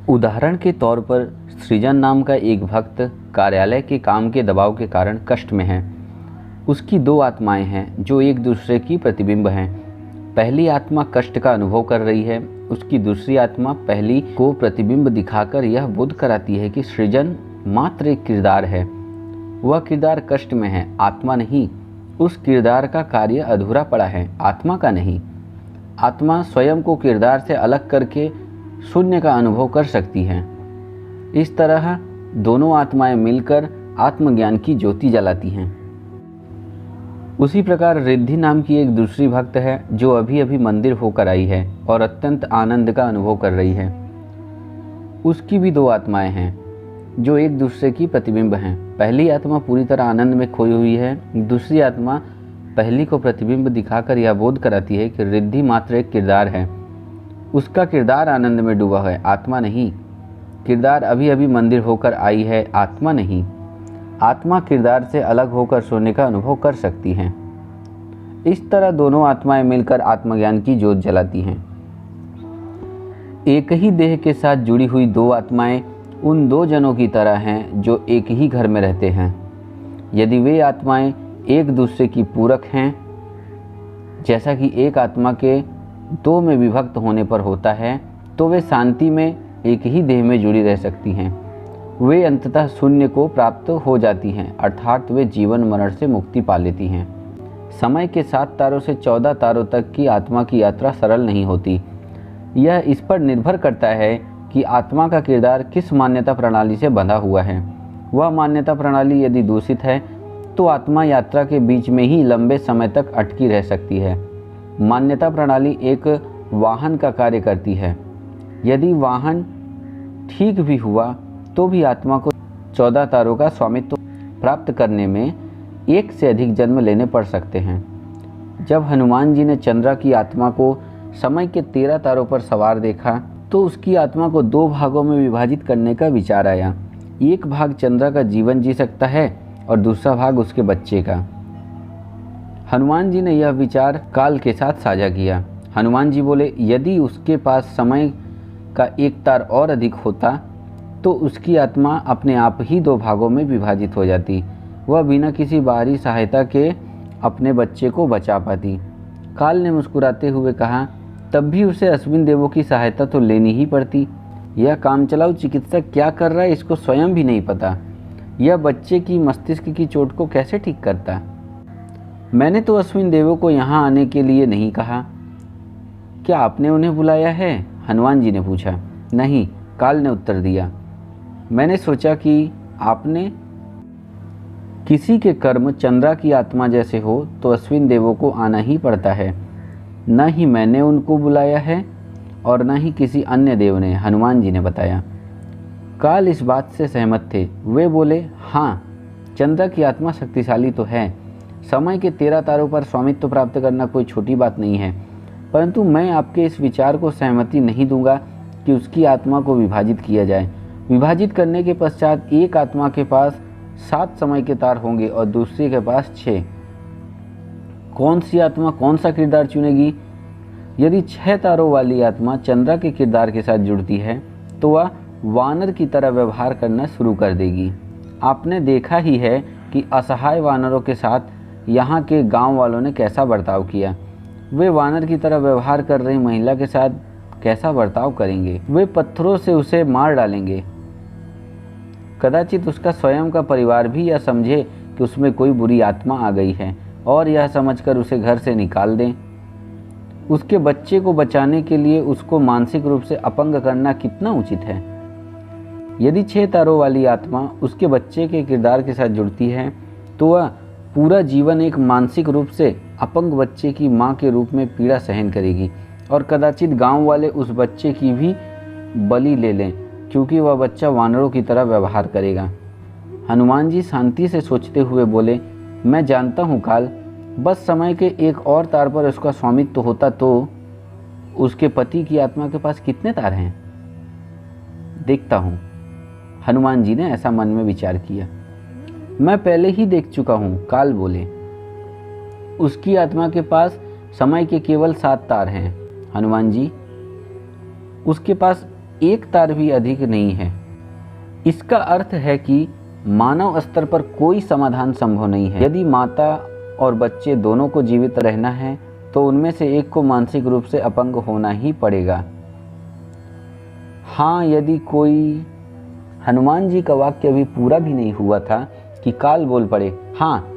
उदाहरण के तौर पर सृजन नाम का एक भक्त कार्यालय के काम के दबाव के कारण कष्ट में है। उसकी दो आत्माएं हैं जो एक दूसरे की प्रतिबिंब हैं। पहली आत्मा कष्ट का अनुभव कर रही है, उसकी दूसरी आत्मा पहली को प्रतिबिंब दिखाकर यह बोध कराती है कि सृजन मात्र एक किरदार है। वह किरदार कष्ट में है, आत्मा नहीं। उस किरदार का कार्य अधूरा पड़ा है, आत्मा का नहीं। आत्मा स्वयं को किरदार से अलग करके शून्य का अनुभव कर सकती है। इस तरह दोनों आत्माएं मिलकर आत्मज्ञान की ज्योति जलाती हैं। उसी प्रकार रिद्धि नाम की एक दूसरी भक्त है जो अभी अभी मंदिर होकर आई है और अत्यंत आनंद का अनुभव कर रही है। उसकी भी दो आत्माएं हैं जो एक दूसरे की प्रतिबिंब हैं। पहली आत्मा पूरी तरह आनंद में खोई हुई है, दूसरी आत्मा पहली को प्रतिबिंब दिखाकर यह बोध कराती है कि रिद्धि मात्र एक किरदार है। उसका किरदार आनंद में डूबा है, आत्मा नहीं। किरदार अभी अभी मंदिर होकर आई है, आत्मा नहीं। आत्मा किरदार से अलग होकर सोने का अनुभव कर सकती हैं। इस तरह दोनों आत्माएं मिलकर आत्मज्ञान की ज्योत जलाती हैं। एक ही देह के साथ जुड़ी हुई दो आत्माएं उन दो जनों की तरह हैं जो एक ही घर में रहते हैं। यदि वे आत्माएं एक दूसरे की पूरक हैं, जैसा कि एक आत्मा के दो में विभक्त होने पर होता है, तो वे शांति में एक ही देह में जुड़ी रह सकती हैं। वे अंततः शून्य को प्राप्त हो जाती हैं, अर्थात वे जीवन मरण से मुक्ति पा लेती हैं। समय के 7 तारों से 14 तारों तक की आत्मा की यात्रा सरल नहीं होती। यह इस पर निर्भर करता है कि आत्मा का किरदार किस मान्यता प्रणाली से बंधा हुआ है। वह मान्यता प्रणाली यदि दूषित है तो आत्मा यात्रा के बीच में ही लंबे समय तक अटकी रह सकती है। मान्यता प्रणाली एक वाहन का कार्य करती है। यदि वाहन ठीक भी हुआ तो भी आत्मा को 14 तारों का स्वामित्व प्राप्त करने में एक से अधिक जन्म लेने पड़ सकते हैं। जब हनुमान जी ने चंद्रा की आत्मा को समय के 13 तारों पर सवार देखा तो उसकी आत्मा को 2 भागों में विभाजित करने का विचार आया। एक भाग चंद्रा का जीवन जी सकता है और दूसरा भाग उसके बच्चे का। हनुमान जी ने यह विचार काल के साथ साझा किया। हनुमान जी बोले, यदि उसके पास समय का एक तार और अधिक होता तो उसकी आत्मा अपने आप ही 2 भागों में विभाजित हो जाती। वह बिना किसी बाहरी सहायता के अपने बच्चे को बचा पाती। काल ने मुस्कुराते हुए कहा, तब भी उसे अश्विन देवों की सहायता तो लेनी ही पड़ती। यह कामचलाऊ चिकित्सक क्या कर रहा है इसको स्वयं भी नहीं पता। यह बच्चे की मस्तिष्क की चोट को कैसे ठीक करता। मैंने तो अश्विन देवों को यहाँ आने के लिए नहीं कहा। क्या आपने उन्हें बुलाया है? हनुमान जी ने पूछा। नहीं, काल ने उत्तर दिया। मैंने सोचा कि आपने किसी के कर्म चंद्रा की आत्मा जैसे हो तो अश्विन देवों को आना ही पड़ता है। न ही मैंने उनको बुलाया है और न ही किसी अन्य देव ने, हनुमान जी ने बताया। काल इस बात से सहमत थे। वे बोले, हाँ, चंद्रा की आत्मा शक्तिशाली तो है। समय के 13 तारों पर स्वामित्व प्राप्त करना कोई छोटी बात नहीं है, परंतु मैं आपके इस विचार को सहमति नहीं दूंगा कि उसकी आत्मा को विभाजित किया जाए। विभाजित करने के पश्चात एक आत्मा के पास 7 समय के तार होंगे और दूसरे के पास 6। कौन सी आत्मा कौन सा किरदार चुनेगी? यदि 6 तारों वाली आत्मा चंद्रा के किरदार के साथ जुड़ती है तो वह वानर की तरह व्यवहार करना शुरू कर देगी। आपने देखा ही है कि असहाय वानरों के साथ यहाँ के गांव वालों ने कैसा बर्ताव किया। वे वानर की तरह व्यवहार कर रही महिला के साथ कैसा बर्ताव करेंगे। वे पत्थरों से उसे मार डालेंगे। कदाचित उसका स्वयं का परिवार भी यह समझे कि उसमें कोई बुरी आत्मा आ गई है और यह समझकर उसे घर से निकाल दें। उसके बच्चे को बचाने के लिए उसको मानसिक रूप से अपंग करना कितना उचित है। यदि 6 तारों वाली आत्मा उसके बच्चे के किरदार के साथ जुड़ती है तो वह पूरा जीवन एक मानसिक रूप से अपंग बच्चे की माँ के रूप में पीड़ा सहन करेगी और कदाचित गांव वाले उस बच्चे की भी बलि ले लें क्योंकि वह बच्चा वानरों की तरह व्यवहार करेगा। हनुमान जी शांति से सोचते हुए बोले, मैं जानता हूँ काल, बस समय के एक और तार पर उसका स्वामित्व होता तो उसके पति की आत्मा के पास कितने तार हैं? देखता हूँ। हनुमान जी ने ऐसा मन में विचार किया। मैं पहले ही देख चुका हूँ, काल बोले। उसकी आत्मा के पास समय के केवल 7 तार हैं। हनुमान जी, उसके पास एक तार भी अधिक नहीं है। इसका अर्थ है कि मानव स्तर पर कोई समाधान संभव नहीं है। यदि माता और बच्चे दोनों को जीवित रहना है तो उनमें से एक को मानसिक रूप से अपंग होना ही पड़ेगा। हाँ, यदि कोई हनुमान जी का वाक्य अभी पूरा भी नहीं हुआ था कि काल बोल पड़े, हाँ,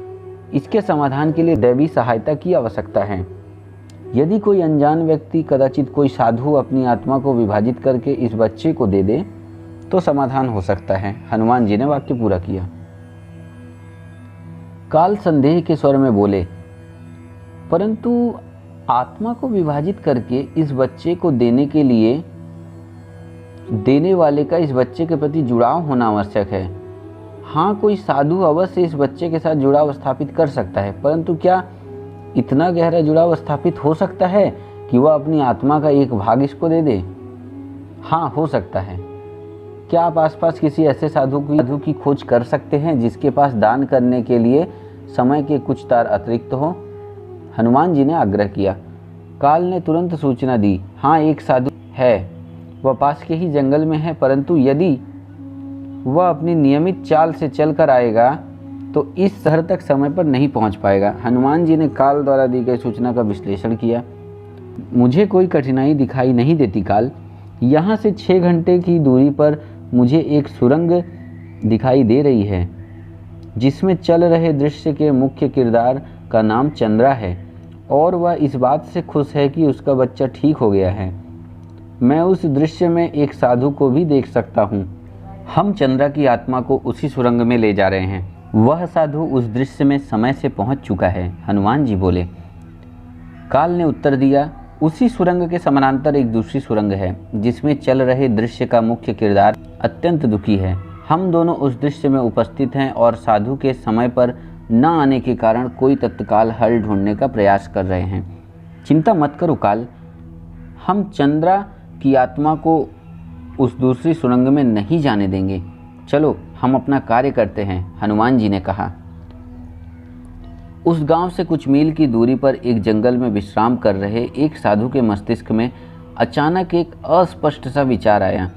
इसके समाधान के लिए दैवी सहायता की आवश्यकता है। यदि कोई अनजान व्यक्ति, कदाचित कोई साधु, अपनी आत्मा को विभाजित करके इस बच्चे को दे दे तो समाधान हो सकता है। हनुमान जी ने वाक्य पूरा किया। काल संदेह के स्वर में बोले, परंतु आत्मा को विभाजित करके इस बच्चे को देने के लिए देने वाले का इस बच्चे के प्रति जुड़ाव होना आवश्यक है। हाँ, कोई साधु अवश्य इस बच्चे के साथ जुड़ाव स्थापित कर सकता है, परंतु क्या इतना गहरा जुड़ाव स्थापित हो सकता है कि वह अपनी आत्मा का एक भाग इसको दे दे? हाँ, हो सकता है। क्या आप आसपास किसी ऐसे साधु की खोज कर सकते हैं जिसके पास दान करने के लिए समय के कुछ तार अतिरिक्त हो? हनुमान जी ने आग्रह किया। काल ने तुरंत सूचना दी, हाँ, एक साधु है, वह पास के ही जंगल में है, परंतु यदि वह अपनी नियमित चाल से चलकर आएगा तो इस शहर तक समय पर नहीं पहुंच पाएगा। हनुमान जी ने काल द्वारा दी गई सूचना का विश्लेषण किया। मुझे कोई कठिनाई दिखाई नहीं देती काल। यहाँ से 6 घंटे की दूरी पर मुझे एक सुरंग दिखाई दे रही है जिसमें चल रहे दृश्य के मुख्य किरदार का नाम चंद्रा है और वह इस बात से खुश है कि उसका बच्चा ठीक हो गया है। मैं उस दृश्य में एक साधु को भी देख सकता हूँ। हम चंद्रा की आत्मा को उसी सुरंग में ले जा रहे हैं। वह साधु उस दृश्य में समय से पहुँच चुका है, हनुमान जी बोले। काल ने उत्तर दिया, उसी सुरंग के समानांतर एक दूसरी सुरंग है जिसमें चल रहे दृश्य का मुख्य किरदार अत्यंत दुखी है। हम दोनों उस दृश्य में उपस्थित हैं और साधु के समय पर न आने के कारण कोई तत्काल हल ढूंढने का प्रयास कर रहे हैं। चिंता मत करो काल, हम चंद्रा की आत्मा को उस दूसरी सुरंग में नहीं जाने देंगे। चलो हम अपना कार्य करते हैं, हनुमान जी ने कहा। उस गांव से कुछ मील की दूरी पर एक जंगल में विश्राम कर रहे एक साधु के मस्तिष्क में अचानक एक अस्पष्ट सा विचार आया।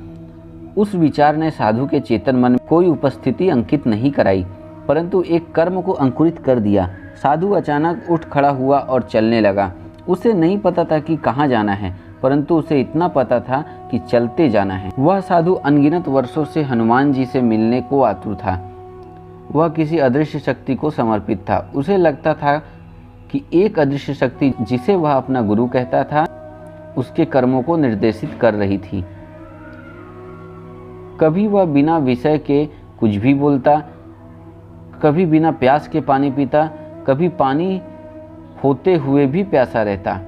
उस विचार ने साधु के चेतन मन में कोई उपस्थिति अंकित नहीं कराई, परंतु एक कर्म को अंकुरित कर दिया। साधु अचानक उठ खड़ा हुआ और चलने लगा। उसे नहीं पता था कि कहाँ जाना है, परंतु उसे इतना पता था कि चलते जाना है। वह साधु अनगिनत वर्षों से हनुमान जी से मिलने को आतुर था। वह किसी अदृश्य शक्ति को समर्पित था। उसे लगता था कि एक अदृश्य शक्ति जिसे वह अपना गुरु कहता था उसके कर्मों को निर्देशित कर रही थी। कभी वह बिना विषय के कुछ भी बोलता, कभी बिना प्यास के पानी पीता, कभी पानी होते हुए भी प्यासा रहता,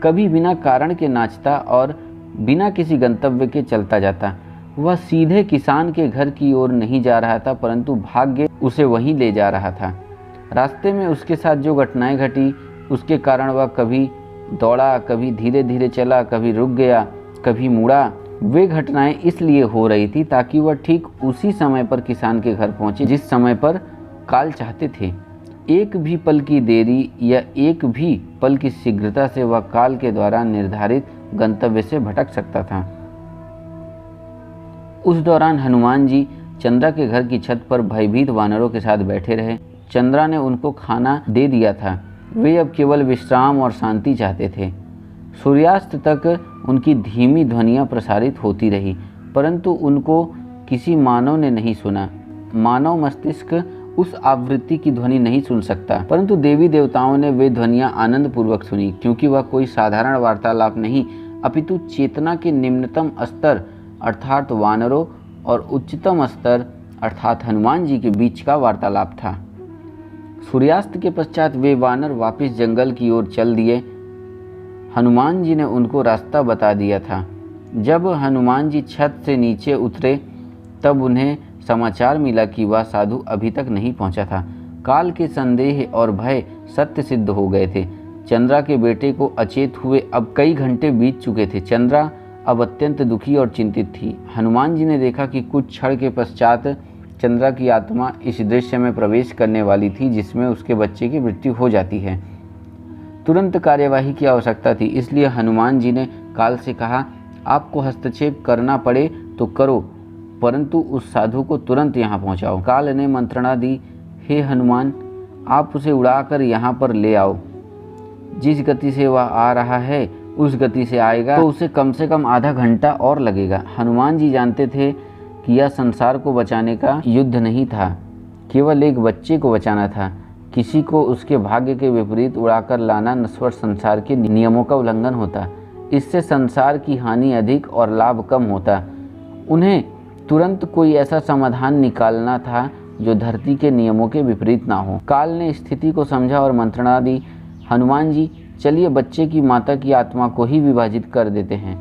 कभी बिना कारण के नाचता और बिना किसी गंतव्य के चलता जाता। वह सीधे किसान के घर की ओर नहीं जा रहा था, परंतु भाग्य उसे वहीं ले जा रहा था। रास्ते में उसके साथ जो घटनाएं घटी उसके कारण वह कभी दौड़ा, कभी धीरे धीरे चला, कभी रुक गया, कभी मुड़ा। वे घटनाएं इसलिए हो रही थी ताकि वह ठीक उसी समय पर किसान के घर पहुंचे जिस समय पर काल चाहते थे। एक भी पल की देरी या एक भी पल की शीघ्रता से वह काल के द्वारा निर्धारित गंतव्य से भटक सकता था। उस दौरान हनुमान जी चंद्रा के घर की छत पर भयभीत वानरों के साथ बैठे रहे। चंद्रा ने उनको खाना दे दिया था। वे अब केवल विश्राम और शांति चाहते थे। सूर्यास्त तक उनकी धीमी ध्वनियाँ प्रसारित होती रही, परंतु उनको किसी मानव ने नहीं सुना। मानव मस्तिष्क उस आवृत्ति की ध्वनि नहीं सुन सकता, परंतु देवी देवताओं ने वे ध्वनियाँ आनंद पूर्वक सुनी, क्योंकि वह कोई साधारण वार्तालाप नहीं अपितु चेतना के निम्नतम स्तर अर्थात वानरों और उच्चतम स्तर अर्थात हनुमान जी के बीच का वार्तालाप था। सूर्यास्त के पश्चात वे वानर वापस जंगल की ओर चल दिए। हनुमान जी ने उनको रास्ता बता दिया था। जब हनुमान जी छत से नीचे उतरे तब उन्हें समाचार मिला कि वह साधु अभी तक नहीं पहुंचा था। काल के संदेह और भय सत्य सिद्ध हो गए थे। चंद्रा के बेटे को अचेत हुए अब कई घंटे बीत चुके थे। चंद्रा अब अत्यंत दुखी और चिंतित थी। हनुमान जी ने देखा कि कुछ क्षण के पश्चात चंद्रा की आत्मा इस दृश्य में प्रवेश करने वाली थी जिसमें उसके बच्चे की मृत्यु हो जाती है। तुरंत कार्यवाही की आवश्यकता थी, इसलिए हनुमान जी ने काल से कहा, आपको हस्तक्षेप करना पड़े तो करो, परंतु उस साधु को तुरंत यहाँ पहुँचाओ। काल ने मंत्रणा दी, हे हनुमान, आप उसे उड़ाकर यहाँ पर ले आओ। जिस गति से वह आ रहा है उस गति से आएगा तो उसे कम से कम आधा घंटा और लगेगा। हनुमान जी जानते थे कि यह संसार को बचाने का युद्ध नहीं था, केवल एक बच्चे को बचाना था। किसी को उसके भाग्य के विपरीत उड़ाकर लाना नश्वर संसार के नियमों का उल्लंघन होता। इससे संसार की हानि अधिक और लाभ कम होता। उन्हें तुरंत कोई ऐसा समाधान निकालना था जो धरती के नियमों के विपरीत ना हो। काल ने स्थिति को समझा और मंत्रणा दी, हनुमान जी, चलिए बच्चे की माता की आत्मा को ही विभाजित कर देते हैं।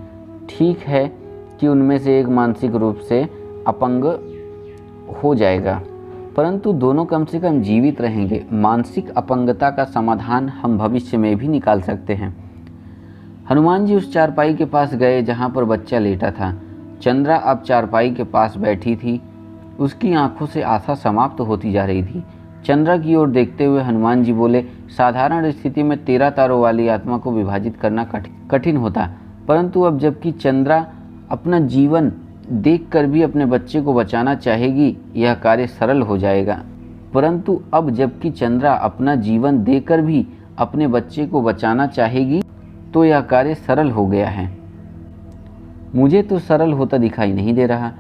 ठीक है कि उनमें से एक मानसिक रूप से अपंग हो जाएगा, परंतु दोनों कम से कम जीवित रहेंगे। मानसिक अपंगता का समाधान हम भविष्य में भी निकाल सकते हैं। हनुमान जी उस चारपाई के पास गए जहाँ पर बच्चा लेटा था। चंद्रा अब चारपाई के पास बैठी थी। उसकी आंखों से आशा समाप्त होती जा रही थी। चंद्रा की ओर देखते हुए हनुमान जी बोले, साधारण स्थिति में 13 तारों वाली आत्मा को विभाजित करना कठिन होता, परंतु अब जबकि चंद्रा अपना जीवन देखकर भी अपने बच्चे को बचाना चाहेगी, यह कार्य सरल हो जाएगा। परंतु अब जबकि चंद्रा अपना जीवन देकर भी अपने बच्चे को बचाना चाहेगी, तो यह कार्य सरल हो गया है। मुझे तो सरल होता दिखाई नहीं दे रहा।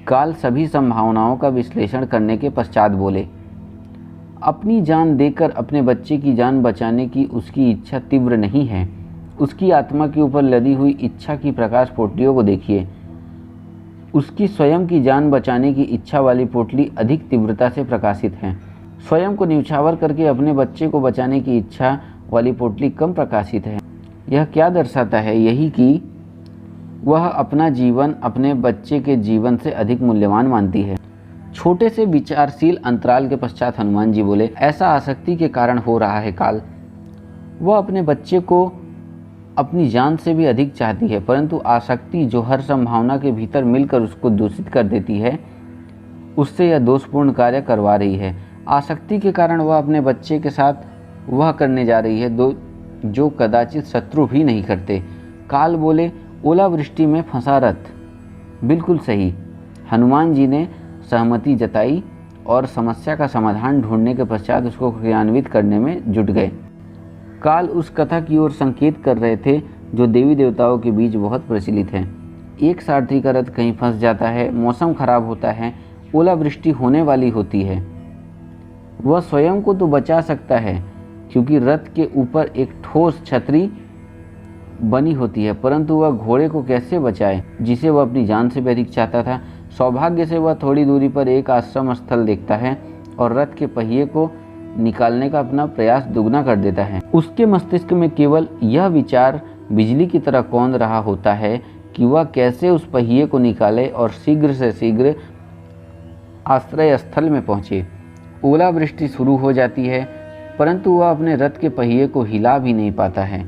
काल सभी संभावनाओं का विश्लेषण करने के पश्चात बोले, अपनी जान देकर अपने बच्चे की जान बचाने की उसकी इच्छा तीव्र नहीं है। उसकी आत्मा के ऊपर लदी हुई इच्छा की प्रकाश पोटलियों को देखिए। उसकी स्वयं की जान बचाने की इच्छा वाली पोटली अधिक तीव्रता से प्रकाशित है। स्वयं को न्यौछावर करके अपने बच्चे को बचाने की इच्छा वाली पोटली कम प्रकाशित है। यह क्या दर्शाता है? यही कि वह अपना जीवन अपने बच्चे के जीवन से अधिक मूल्यवान मानती है। छोटे से विचारशील अंतराल के पश्चात हनुमान जी बोले, ऐसा आसक्ति के कारण हो रहा है काल। वह अपने बच्चे को अपनी जान से भी अधिक चाहती है, परंतु आसक्ति जो हर संभावना के भीतर मिलकर उसको दूषित कर देती है, उससे यह दोषपूर्ण कार्य करवा रही है। आसक्ति के कारण वह अपने बच्चे के साथ वह करने जा रही है जो कदाचित शत्रु भी नहीं करते। काल बोले, ओलावृष्टि में फंसा रथ। बिल्कुल सही। हनुमान जी ने सहमति जताई और समस्या का समाधान ढूंढने के पश्चात उसको क्रियान्वित करने में जुट गए। काल उस कथा की ओर संकेत कर रहे थे जो देवी देवताओं के बीच बहुत प्रचलित है। एक सारथी का रथ कहीं फंस जाता है, मौसम खराब होता है, ओलावृष्टि होने वाली होती है। वह स्वयं को तो बचा सकता है क्योंकि रथ के ऊपर एक ठोस छतरी बनी होती है, परंतु वह घोड़े को कैसे बचाए जिसे वह अपनी जान से भी अधिक चाहता था। सौभाग्य से वह थोड़ी दूरी पर एक आश्रम स्थल देखता है और रथ के पहिए को निकालने का अपना प्रयास दुगना कर देता है। उसके मस्तिष्क में केवल यह विचार बिजली की तरह कौंध रहा होता है कि वह कैसे उस पहिए को निकाले और शीघ्र से शीघ्र आश्रय स्थल में पहुंचे। ओलावृष्टि शुरू हो जाती है, परंतु वह अपने रथ के पहिए को हिला भी नहीं पाता है।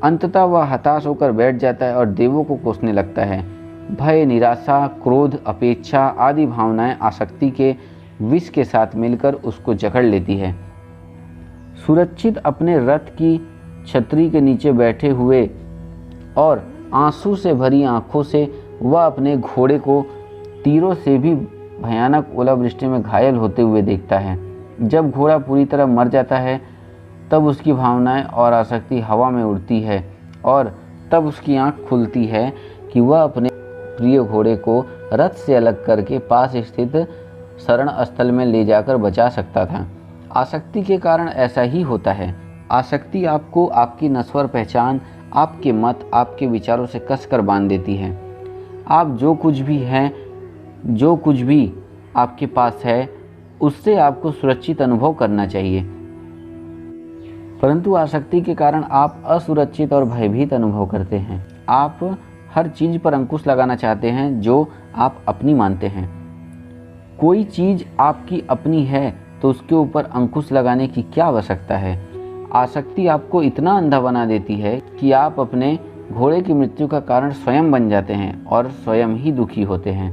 अंततः वह हताश होकर बैठ जाता है और देवों को कोसने लगता है। भय, निराशा, क्रोध, अपेक्षा आदि भावनाएं आसक्ति के विष के साथ मिलकर उसको जकड़ लेती है। सुरक्षित अपने रथ की छतरी के नीचे बैठे हुए और आंसू से भरी आंखों से वह अपने घोड़े को तीरों से भी भयानक ओलावृष्टि में घायल होते हुए देखता है। जब घोड़ा पूरी तरह मर जाता है तब उसकी भावनाएं और आसक्ति हवा में उड़ती है और तब उसकी आंख खुलती है कि वह अपने प्रिय घोड़े को रथ से अलग करके पास स्थित शरण स्थल में ले जाकर बचा सकता था। आसक्ति के कारण ऐसा ही होता है। आसक्ति आपको आपकी नश्वर पहचान, आपके मत, आपके विचारों से कसकर बांध देती है। आप जो कुछ भी हैं, जो कुछ भी आपके पास है, उससे आपको सुरक्षित अनुभव करना चाहिए, परंतु आसक्ति के कारण आप असुरक्षित और भयभीत अनुभव करते हैं। आप हर चीज़ पर अंकुश लगाना चाहते हैं जो आप अपनी मानते हैं। कोई चीज़ आपकी अपनी है तो उसके ऊपर अंकुश लगाने की क्या आवश्यकता है। आसक्ति आपको इतना अंधा बना देती है कि आप अपने घोड़े की मृत्यु का कारण स्वयं बन जाते हैं और स्वयं ही दुखी होते हैं।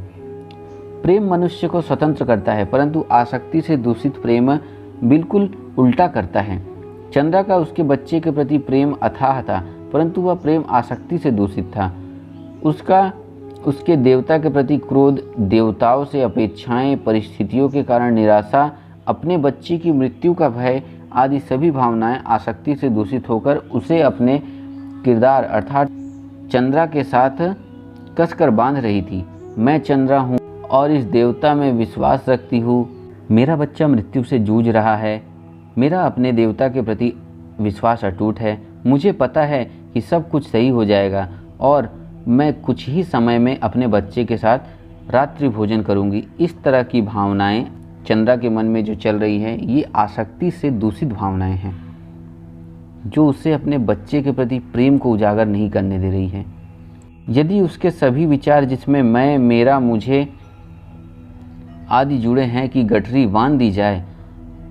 प्रेम मनुष्य को स्वतंत्र करता है, परंतु आसक्ति से दूषित प्रेम बिल्कुल उल्टा करता है। चंद्रा का उसके बच्चे के प्रति प्रेम अथाह था, परंतु वह प्रेम आसक्ति से दूषित था। उसके देवता के प्रति क्रोध, देवताओं से अपेक्षाएं, परिस्थितियों के कारण निराशा, अपने बच्चे की मृत्यु का भय आदि सभी भावनाएं आसक्ति से दूषित होकर उसे अपने किरदार अर्थात चंद्रा के साथ कसकर बांध रही थी। मैं चंद्रा हूँ और इस देवता में विश्वास रखती हूँ। मेरा बच्चा मृत्यु से जूझ रहा है। मेरा अपने देवता के प्रति विश्वास अटूट है। मुझे पता है कि सब कुछ सही हो जाएगा और मैं कुछ ही समय में अपने बच्चे के साथ रात्रि भोजन करूंगी। इस तरह की भावनाएं चंद्रा के मन में जो चल रही है, ये आसक्ति से दूषित भावनाएं हैं जो उसे अपने बच्चे के प्रति प्रेम को उजागर नहीं करने दे रही है। यदि उसके सभी विचार जिसमें मैं, मेरा, मुझे आदि जुड़े हैं कि गठरी बांध दी जाए,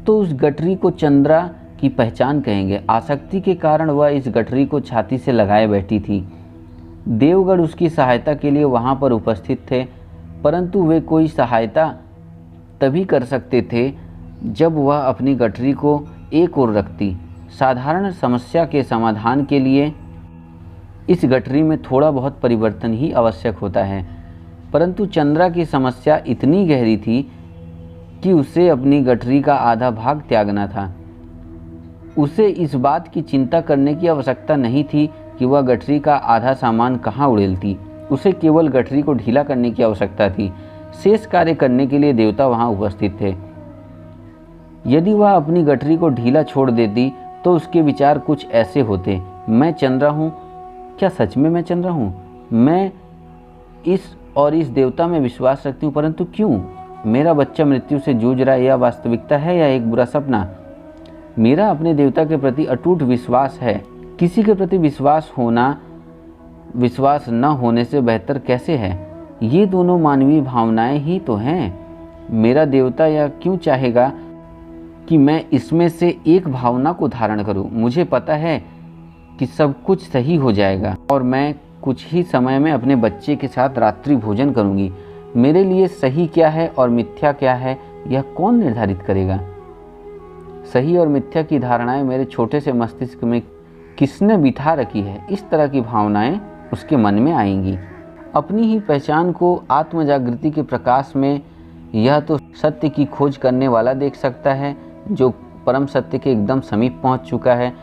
तो उस गठरी को चंद्रा की पहचान कहेंगे। आसक्ति के कारण वह इस गठरी को छाती से लगाए बैठी थी। देवगढ़ उसकी सहायता के लिए वहाँ पर उपस्थित थे, परंतु वे कोई सहायता तभी कर सकते थे जब वह अपनी गठरी को एक ओर रखती। साधारण समस्या के समाधान के लिए इस गठरी में थोड़ा बहुत परिवर्तन ही आवश्यक होता है, परंतु चंद्रा की समस्या इतनी गहरी थी कि उसे अपनी गठरी का आधा भाग त्यागना था। उसे इस बात की चिंता करने की आवश्यकता नहीं थी कि वह गठरी का आधा सामान कहाँ उड़ेलती। उसे केवल गठरी को ढीला करने की आवश्यकता थी। शेष कार्य करने के लिए देवता वहाँ उपस्थित थे। यदि वह अपनी गठरी को ढीला छोड़ देती तो उसके विचार कुछ ऐसे होते। मैं चंद्रा हूँ। क्या सच में मैं चंद्रा हूँ? मैं इस देवता में विश्वास रखती हूँ, परंतु क्यों? मेरा बच्चा मृत्यु से जूझ रहा है, यह वास्तविकता है या एक बुरा सपना? मेरा अपने देवता के प्रति अटूट विश्वास है। किसी के प्रति विश्वास न होने से बेहतर कैसे है? ये दोनों मानवीय भावनाएं ही तो हैं। मेरा देवता यह क्यों चाहेगा कि मैं इसमें से एक भावना को धारण करूं? मुझे पता है कि सब कुछ सही हो जाएगा और मैं कुछ ही समय में अपने बच्चे के साथ रात्रि भोजन करूंगी। मेरे लिए सही क्या है और मिथ्या क्या है, यह कौन निर्धारित करेगा? सही और मिथ्या की धारणाएं मेरे छोटे से मस्तिष्क में किसने बिठा रखी है? इस तरह की भावनाएं उसके मन में आएंगी। अपनी ही पहचान को आत्मजागृति के प्रकाश में यह तो सत्य की खोज करने वाला देख सकता है जो परम सत्य के एकदम समीप पहुंच चुका है,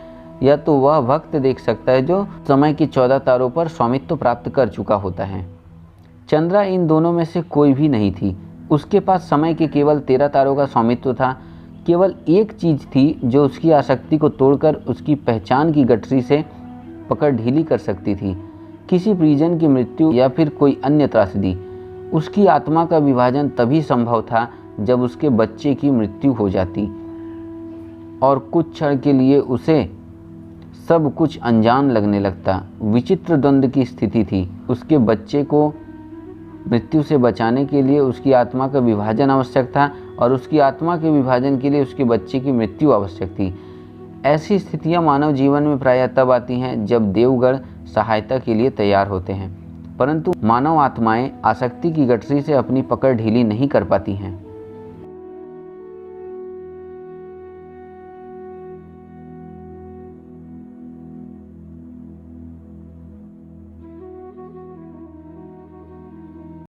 या तो वह भक्त देख सकता है जो समय की 14 तारों पर स्वामित्व प्राप्त कर चुका होता है। चंद्रा इन दोनों में से कोई भी नहीं थी। उसके पास समय के केवल 13 तारों का स्वामित्व था। केवल एक चीज थी जो उसकी आसक्ति को तोड़कर उसकी पहचान की गठरी से पकड़ ढीली कर सकती थी। किसी परिजन की मृत्यु या फिर कोई अन्य त्रासदी। उसकी आत्मा का विभाजन तभी संभव था जब उसके बच्चे की मृत्यु हो जाती और कुछ क्षण के लिए उसे सब कुछ अनजान लगने लगता। विचित्र द्वंद्व की स्थिति थी। उसके बच्चे को मृत्यु से बचाने के लिए उसकी आत्मा का विभाजन आवश्यक था और उसकी आत्मा के विभाजन के लिए उसके बच्चे की मृत्यु आवश्यक थी। ऐसी स्थितियां मानव जीवन में प्रायः तब आती हैं जब देवगण सहायता के लिए तैयार होते हैं, परंतु मानव आत्माएं आसक्ति की गठरी से अपनी पकड़ ढीली नहीं कर पाती हैं।